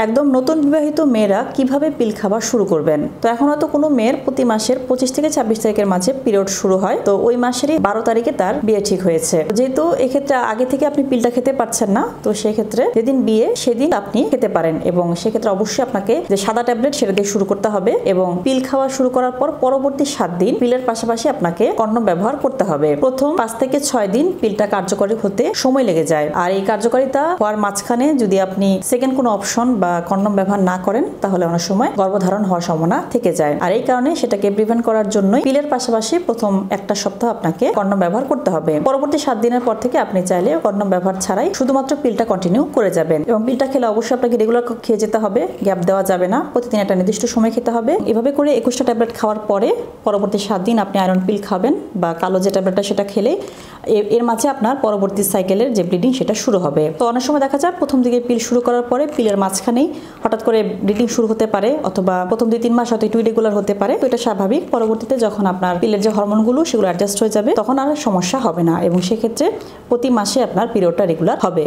একদম নতুন বিবাহিত মেয়েরা কিভাবে পিল খাওয়া শুরু করবেন। তো এখন হয়তো কোনো মেয়ের প্রতি মাসের 25 থেকে 26 তারিখের মাঝে পিরিয়ড শুরু হয়, তো ওই মাসেরই 12 তারিখে তার বিয়ে ঠিক হয়েছে। যেহেতু এক্ষেত্রে আগে থেকে আপনি পিলটা খেতে পারছেন না, তো সেক্ষেত্রে যেদিন বিয়ে সেদিন আপনি খেতে পারেন, এবং সেক্ষেত্রে অবশ্যই আপনাকে যে সাদা ট্যাবলেট সেটা দিয়ে শুরু করতে হবে, এবং পিল খাওয়া শুরু করার পর পরবর্তী 7 দিন পিলের পাশাপাশি আপনাকে কন্ডম ব্যবহার করতে হবে। প্রথম 5 থেকে 6 দিন পিলটা কার্যকরী হতে সময় লেগে যায়, আর এই কার্যকারিতা হওয়ার মাঝখানে যদি আপনি সেকেন্ড কোনো অপশন বা কন্ডম ব্যবহার না করেন তাহলে অনেক সময় গর্ভধারণ হওয়ার সম্ভাবনা থেকে যায়। আর এই কারণে সেটাকে প্রিভেন্ট করার জন্যই পিলের পাশাপাশি প্রথম একটা সপ্তাহ আপনাকে কন্ডম ব্যবহার করতে হবে। পরবর্তী 7 দিনের পর থেকে আপনি চাইলে কন্ডম ব্যবহার ছাড়াই শুধুমাত্র পিলটা কন্টিনিউ করে যাবেন, এবং পিলটা খেলে অবশ্যই আপনাকে রেগুলার খেয়ে যেতে হবে, গ্যাপ দেওয়া যাবে না, প্রতিদিন একটা নির্দিষ্ট সময় খেতে হবে। এভাবে করে 21টা ট্যাবলেট খাওয়ার পরে পরবর্তী 7 দিন আপনি আয়রন পিল খাবেন, বা কালো যে ট্যাবলেটটা সেটা খেলে এর মাঝে আপনার পরবর্তী সাইকেলের যে ব্লিডিং সেটা শুরু হবে। তো অনেক সময় দেখা যায় প্রথম দিকে পিল শুরু করার পরে পিলের মাঝখানেই হঠাৎ করে ব্লিডিং শুরু হতে পারে, অথবা প্রথম 2-3 মাস হয়তো একটু ইরেগুলার হতে পারে। তো এটা স্বাভাবিক। পরবর্তীতে যখন আপনার পিলের যে হরমোনগুলো সেগুলো অ্যাডজাস্ট হয়ে যাবে তখন আর সমস্যা হবে না, এবং সেক্ষেত্রে প্রতি মাসে আপনার পিরিয়ডটা রেগুলার হবে।